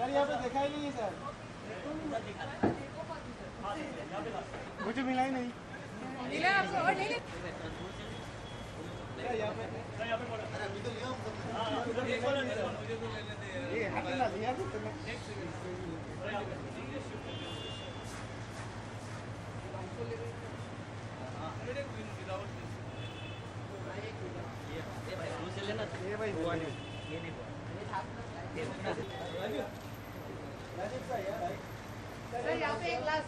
Sir यहाँ पे देखा ही नहीं है सर, मुझे मिला ही नहीं। मिला आपको और नहीं ये हाथ ना लिया तो ये भाई हुआ नहीं, ये नहीं हुआ। सर यहाँ पे एक glass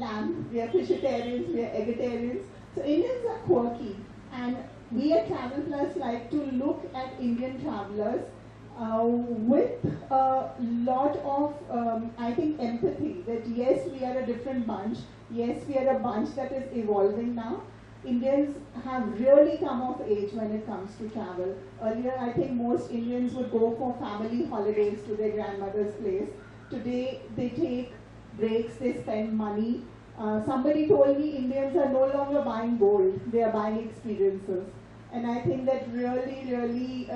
lamb, we are vegetarians, we are vegetarians. So Indians are quirky, and we at Travel Plus like to look at Indian travelers with a lot of, I think, empathy. That yes, we are a different bunch. Yes, we are a bunch that is evolving now. Indians have really come of age when it comes to travel. Earlier, I think most Indians would go for family holidays to their grandmother's place. Today, they take breaks, they spend money. Somebody told me Indians are no longer buying gold, they are buying experiences. And I think that really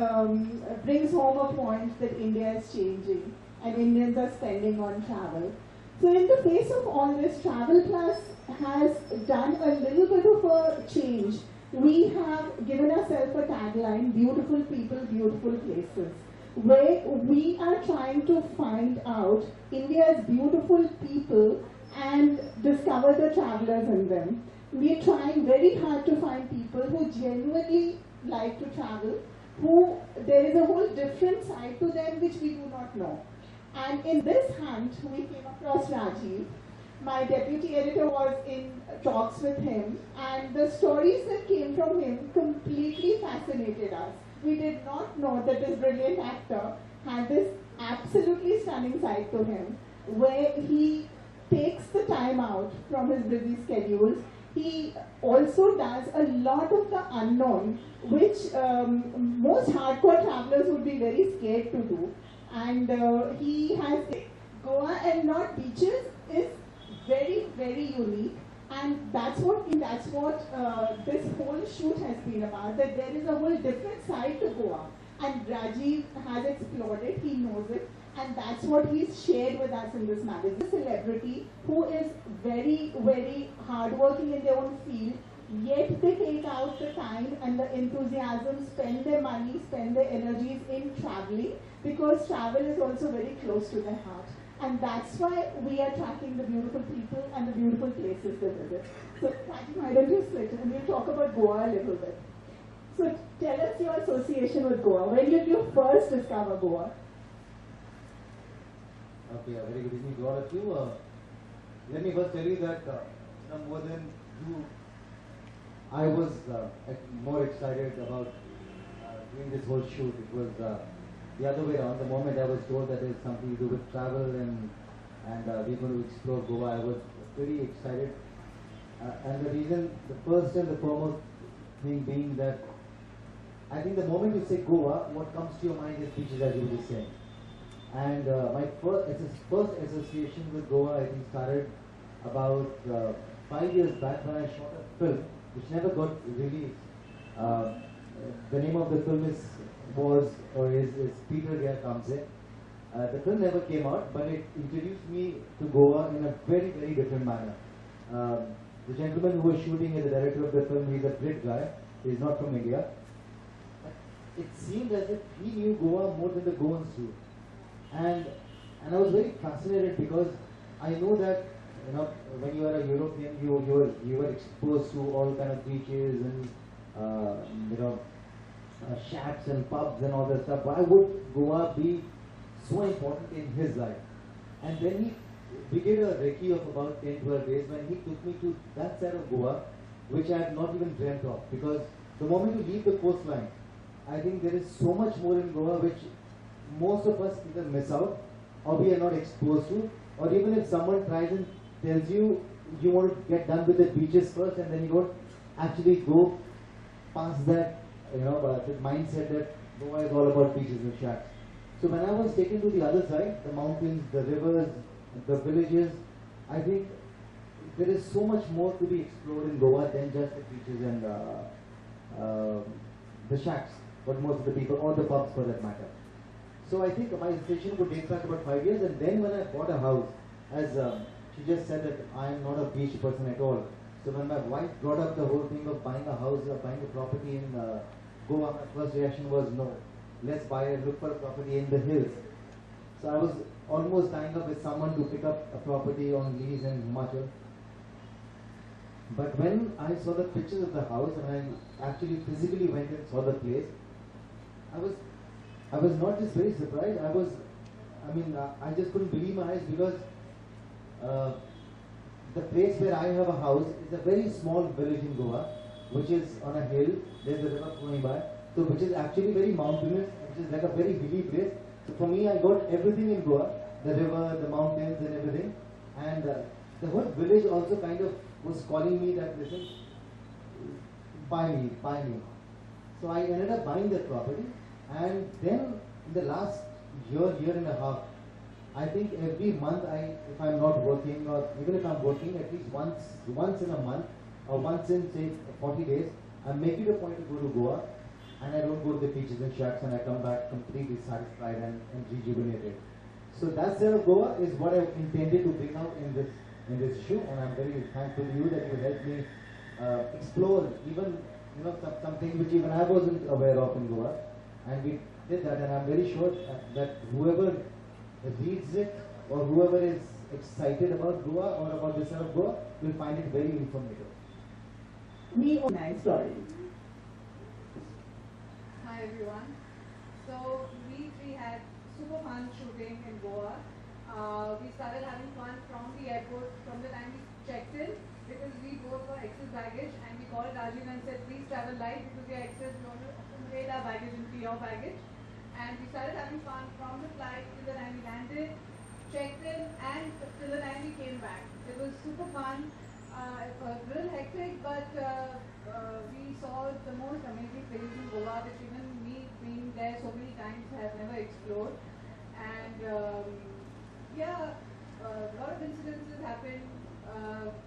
brings home a point that India is changing and Indians are spending on travel. So in the face of all this, Travel Plus has done a little bit of a change. We have given ourselves a tagline, beautiful people, beautiful places, where we are trying to find out India's beautiful people and discover the travelers in them. We are trying very hard to find people who genuinely like to travel, who there is a whole different side to them which we do not know. And in this hunt, we came across Rajiv. My deputy editor was in talks with him, and the stories that came from him completely fascinated us. We did not know that this brilliant actor had this absolutely stunning side to him, where he takes the time out from his busy schedules. He also does a lot of the unknown, which most hardcore travelers would be very scared to do. And he has Goa and not beaches is very unique, and that's what this whole shoot has been about. That there is a whole different side to Goa, and Rajiv has explored it. He knows it, and that's what he's shared with us in this magazine. A celebrity who is very hardworking in their own field, yet they take out the time and the enthusiasm, spend their money, spend their energies in traveling, because travel is also very close to their heart. And that's why we are tracking the beautiful people and the beautiful places they visit. So, Rajiv, why don't you switch and we'll talk about Goa a little bit. So, tell us your association with Goa. When did you first discover Goa? Okay, a very good evening to all of you. Let me first tell you that more than you, I was more excited about doing this whole shoot. It was the other way around. The moment I was told that there's something to do with travel and we're going to explore Goa, I was pretty excited. And the reason, the first and the foremost thing being that I think the moment you say Goa, what comes to your mind is beaches, as you were saying. And my first association with Goa, I think, started about 5 years back when I shot a film which never got released. The name of the film is Peter Gaya Comes In. The film never came out, but it introduced me to Goa in a very different manner. The gentleman who was shooting it, the director of the film, he's a Brit guy. He's not from India. But it seemed as if he knew Goa more than the Goans do. And I was very fascinated because I know that when you are a European, you were exposed to all kind of beaches and shacks and pubs and all that stuff. Why would Goa be so important in his life? And then we did a recce of about 10-12 days when he took me to that side of Goa, which I had not even dreamt of. Because the moment you leave the coastline, I think there is so much more in Goa which most of us either miss out or we are not exposed to, or even if someone tries and tells you you want to get done with the beaches first and then you don't actually go past that, the mindset that Goa is all about beaches and shacks. So when I was taken to the other side, the mountains, the rivers, the villages, I think there is so much more to be explored in Goa than just the beaches and the shacks, but most of the people, or the pubs for that matter. So I think my station would date back about 5 years, and then when I bought a house, as she just said that I am not a beach person at all. So when my wife brought up the whole thing of buying a house or buying a property in Goa, my first reaction was no. Let's look for a property in the hills. So I was almost tying up with someone to pick up a property on lease in Himachal. But when I saw the pictures of the house and I actually physically went and saw the place, I was not just very surprised. I just couldn't believe my eyes, because the place where I have a house is a very small village in Goa, which is on a hill. There's a river flowing by, so which is actually very mountainous, which is like a very hilly place. So for me, I got everything in Goa: the river, the mountains, and everything. And the whole village also kind of was calling me that, listen, buy me. So I ended up buying that property, and then in the last year and a half, I think every month if I'm not working, or even if I'm working, at least once in a month or once in say 40 days, I make it a point to go to Goa, and I don't go to the beaches and shacks, and I come back completely satisfied and rejuvenated. So that side of Goa is what I intended to bring out in this show, and I'm very thankful to you that you helped me explore even something which even I wasn't aware of in Goa, and we did that, and I'm very sure that whoever reads it or whoever is excited about Goa or about this side of Goa will find it very informative. Nice story. Hi everyone. So we three had super fun shooting in Goa. We started having fun from the airport, from the time we checked in, because we both were excess baggage, and we called Rajiv and said, please travel light, because we are excess, we want to accumulate our baggage into your baggage. And we started having fun from the flight till the time we landed, checked in, and till the time we came back. It was super fun. It was a little hectic, but we saw the most amazing places in Goa, which even me being there so many times have never explored. And a lot of incidences happened,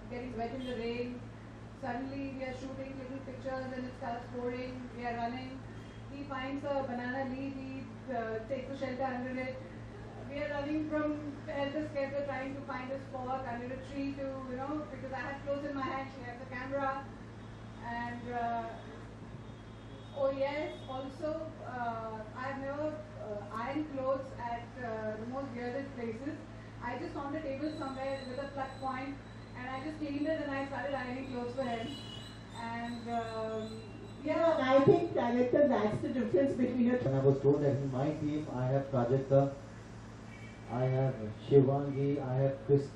getting wet in the rain. Suddenly we are shooting little pictures and it starts pouring, we are running. He finds a banana leaf, he takes a shelter under it. We are running from helter skelter trying to find a spot under a tree to, because I had clothes in my hand, she had the camera. And, also, I've never ironed clothes at the most weirdest places. I just found a table somewhere with a plug point, and I just cleaned it and I started ironing clothes for him. And, I think, director, that's the difference between a... When I was told that in my team I have Prajakta, I have Shivangi, I have Chris,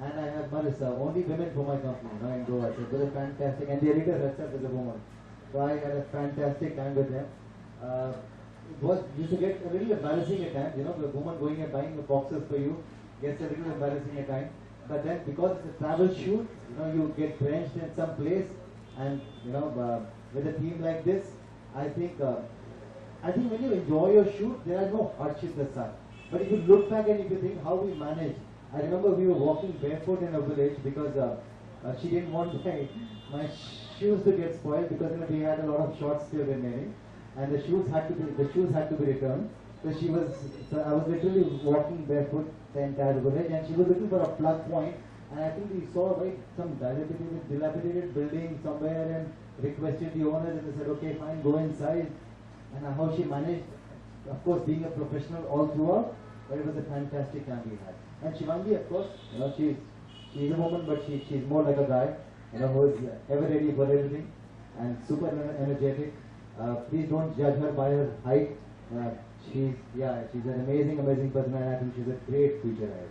and I have Marissa, only women for my company, in Goa. So they were fantastic, and the editor herself is a woman. So I had a fantastic time with them. It used to get a little embarrassing at times, the woman going and buying the boxes for you gets a little embarrassing at times. But then because it's a travel shoot, you get drenched in some place, and with a team like this, I think when you enjoy your shoot, there are no hardships as such. But if you look back and if you think how we managed, I remember we were walking barefoot in a village because she didn't want my shoes to get spoiled, because we had a lot of shots still remaining, and the shoes had to be returned. So I was literally walking barefoot the entire village, and she was looking for a plug point, and I think we saw some dilapidated building somewhere, and requested the owners, and they said, okay, fine, go inside. And how she managed, of course, being a professional all throughout, but it was a fantastic time we had. And Shivangi, of course, she's a woman, but she's more like a guy, who is ever ready for everything and super energetic. Please don't judge her by her height. She's an amazing person, and I think she's a great future ahead.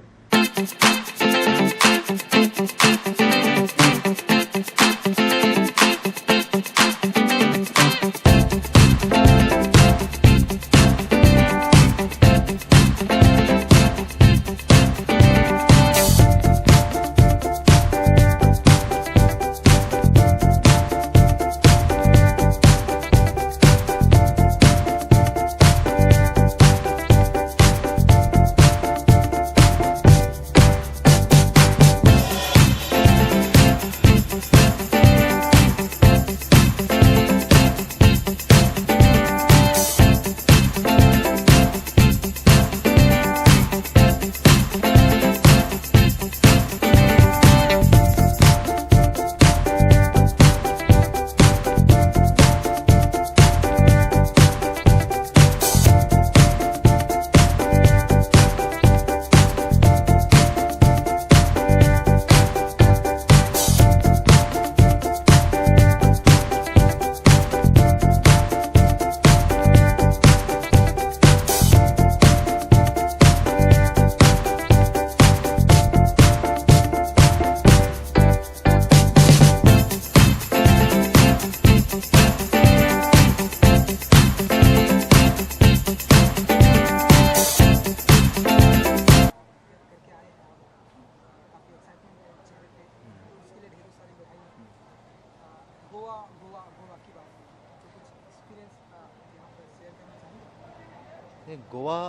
Goa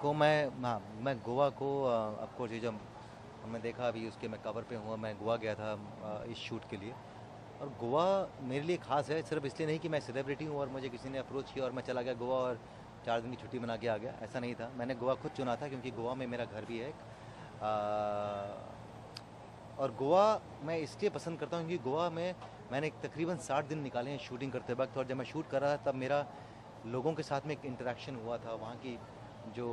को मैं गोवा को of course ये जब हमने देखा अभी उसके मैं कवर पे हुआ, मैं गोवा गया था इस शूट के लिए। और गोवा मेरे लिए ख़ास है, सिर्फ इसलिए नहीं कि मैं सेलिब्रिटी हूँ और मुझे किसी ने अप्रोच किया और मैं चला गया गोवा और 4 दिन की छुट्टी बना के आ गया, ऐसा नहीं था। मैंने गोवा खुद चुना था क्योंकि गोवा में मेरा घर भी है और गोवा मैं इसलिए पसंद करता हूँ क्योंकि गोवा में मैंने तकरीबन 60 दिन निकाले हैं शूटिंग करते वक्त। और जब मैं शूट कर रहा था तब मेरा लोगों के साथ में एक इंटरेक्शन हुआ था, वहाँ की जो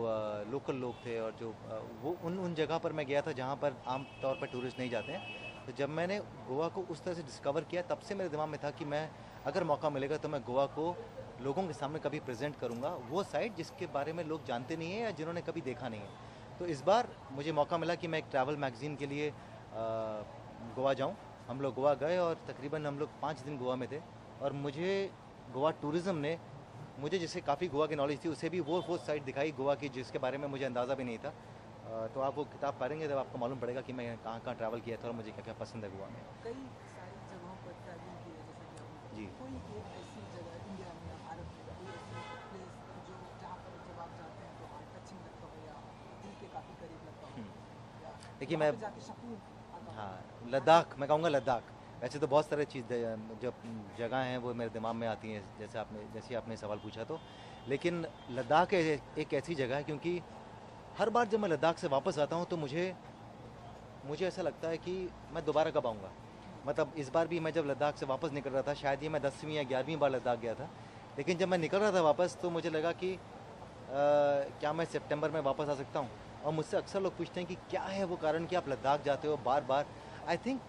लोकल लोग थे और जो वो उन जगह पर मैं गया था जहाँ पर आम तौर पर टूरिस्ट नहीं जाते हैं। तो जब मैंने गोवा को उस तरह से डिस्कवर किया तब से मेरे दिमाग में था कि मैं अगर मौका मिलेगा तो मैं गोवा को लोगों के सामने कभी प्रेजेंट करूँगा, वो साइड जिसके बारे में लोग जानते नहीं हैं या जिन्होंने कभी देखा नहीं है। तो इस बार मुझे मौका मिला कि मैं एक ट्रैवल मैगज़ीन के लिए गोवा जाऊँ। हम लोग गोवा गए और तकरीबन हम लोग 5 दिन गोवा में थे और मुझे गोवा टूरिज़्म ने मुझे जिससे काफ़ी गोवा की नॉलेज थी उसे भी वो साइड दिखाई गोवा की जिसके बारे में मुझे अंदाज़ा भी नहीं था। तो आप वो किताब पढ़ेंगे तब आपको मालूम पड़ेगा कि मैं कहाँ कहाँ ट्रैवल किया था और मुझे क्या क्या पसंद है गोवा में। कई सारी जगहों पर ट्रैवलिंग की है, जैसे कि आपने जी। कोई एक ऐसी जगह इंडिया में या भारत में कोई ऐसी प्लेस जो जहाँ पर जब आप जाते हैं तो हार्ट टचिंग लगता हो या दिल के काफ़ी करीब लगता हो या देखिए वहाँ मैं पे जाके सुकून आता हो? हाँ, लद्दाख, मैं कहूँगा लद्दाख। वैसे तो बहुत सारे जो जगह हैं वो मेरे दिमाग में आती हैं जैसे आपने सवाल पूछा तो, लेकिन लद्दाख एक ऐसी जगह है क्योंकि हर बार जब मैं लद्दाख से वापस आता हूँ तो मुझे ऐसा लगता है कि मैं दोबारा कब आऊँगा। मतलब इस बार भी मैं जब लद्दाख से वापस निकल रहा था, शायद ये मैं 10वीं या 11वीं बार लद्दाख गया था, लेकिन जब मैं निकल रहा था वापस तो मुझे लगा कि क्या मैं सितंबर में वापस आ सकता हूँ। और मुझसे अक्सर लोग पूछते हैं कि क्या है वो कारण कि आप लद्दाख जाते हो बार बार। आई थिंक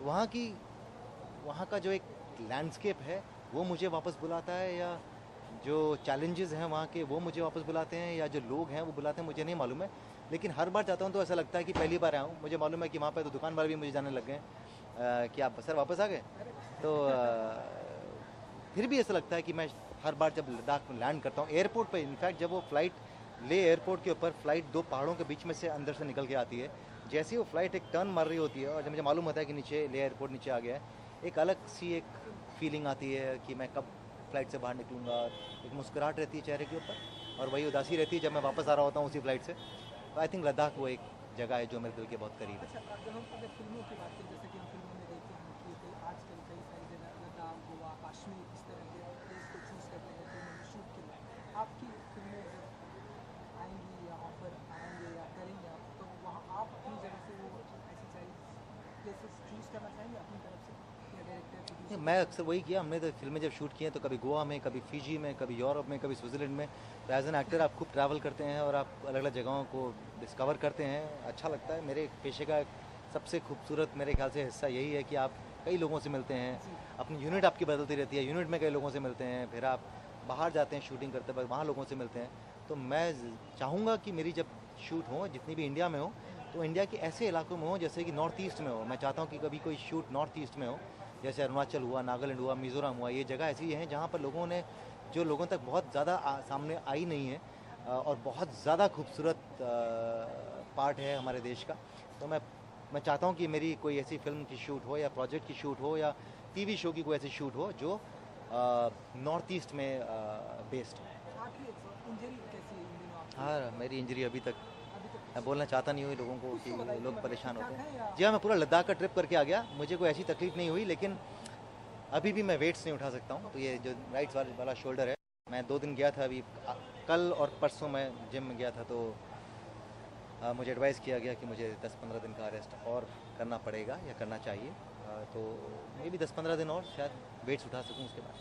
वहाँ का जो एक लैंडस्केप है वो मुझे वापस बुलाता है, या जो चैलेंजेस हैं वहाँ के वो मुझे वापस बुलाते हैं, या जो लोग हैं वो बुलाते हैं, मुझे नहीं मालूम है। लेकिन हर बार जाता हूँ तो ऐसा लगता है कि पहली बार आया हूँ। मुझे मालूम है कि वहाँ पे तो दुकान वाले भी मुझे जाने लग गए कि आप सर वापस आ गए। तो फिर भी ऐसा लगता है कि मैं हर बार जब लद्दाख में लैंड करता हूँ एयरपोर्ट पे, इनफैक्ट जब वो फ्लाइट ले एयरपोर्ट के ऊपर फ्लाइट 2 पहाड़ों के बीच में से अंदर से निकल के आती है, जैसे ही वो फ्लाइट एक टर्न मार रही होती है और जब मुझे मालूम होता है कि नीचे ले एयरपोर्ट नीचे आ गया है, एक अलग सी एक फीलिंग आती है कि मैं कब फ्लाइट से बाहर निकलूँगा। एक मुस्कुराहट रहती है चेहरे के ऊपर और वही उदासी रहती है जब मैं वापस आ रहा होता हूँ उसी फ्लाइट से। तो आई थिंक लद्दाख वो एक जगह है जो मेरे दिल के बहुत करीब है। अच्छा, जब हम अगर फिल्मों की बात करें, जैसे कि हम फिल्मों में देखते हैं कि आजकल कई सारी जगह लद्दाख, गोवा, कश्मीर इस तरह के प्लेस को चूज़ करते हैं फिल्मों में शूट के लिए। आपकी फिल्में जब आएंगी या ऑफर आएंगे या करेंगे आप, तो वहाँ आप अपनी जगह से वो ऐसी सारी प्लेसेस चूज़ करना चाहेंगे अपनी तरफ से या डायरेक्टर? मैं अक्सर वही किया, हमने तो फिल्में जब शूट की हैं तो कभी गोवा में, कभी फिजी में, कभी यूरोप में, कभी स्विट्ज़रलैंड में। तो एज एन एक्टर आप खूब ट्रैवल करते हैं और आप अलग अलग जगहों को डिस्कवर करते हैं, अच्छा लगता है। मेरे पेशे का सबसे खूबसूरत मेरे ख्याल से हिस्सा यही है कि आप कई लोगों से मिलते हैं, अपनी यूनिट आपकी बदलती रहती है, यूनिट में कई लोगों से मिलते हैं, फिर आप बाहर जाते हैं शूटिंग करते वक्त वहाँ लोगों से मिलते हैं। तो मैं चाहूँगा कि मेरी जब शूट हो जितनी भी इंडिया में हो तो इंडिया के ऐसे इलाकों में हो जैसे कि नॉर्थ ईस्ट में हो। मैं चाहता हूँ कि कभी कोई शूट नॉर्थ ईस्ट में हो, जैसे अरुणाचल हुआ, नागालैंड हुआ, मिज़ोरम हुआ। ये जगह ऐसी हैं जहाँ पर लोगों तक बहुत ज़्यादा सामने आई नहीं है और बहुत ज़्यादा खूबसूरत पार्ट है हमारे देश का। तो मैं चाहता हूँ कि मेरी कोई ऐसी फिल्म की शूट हो या प्रोजेक्ट की शूट हो या टीवी शो की कोई ऐसी शूट हो जो नॉर्थ ईस्ट में बेस्ड हो। आपकी इंजरी कैसी है इन दिनों आपकी? हाँ, मेरी इंजरी अभी तक अभी तक मैं बोलना चाहता नहीं हूँ लोगों को कुछ कि तो बताइए, लोग मतलब परेशान ठीक-ठाक होते है हैं। या? जी हाँ, मैं पूरा लद्दाख का ट्रिप करके आ गया, मुझे कोई ऐसी तकलीफ नहीं हुई, लेकिन अभी भी मैं वेट्स नहीं उठा सकता हूँ। तो ये जो राइट वाला शोल्डर है, मैं 2 दिन गया था अभी कल और परसों मैं जिम में गया था, तो मुझे एडवाइस किया गया कि मुझे 10-15 दिन का रेस्ट और करना पड़ेगा या करना चाहिए। तो मे भी 10-15 दिन और शायद वेट्स उठा सकूँ उसके बाद।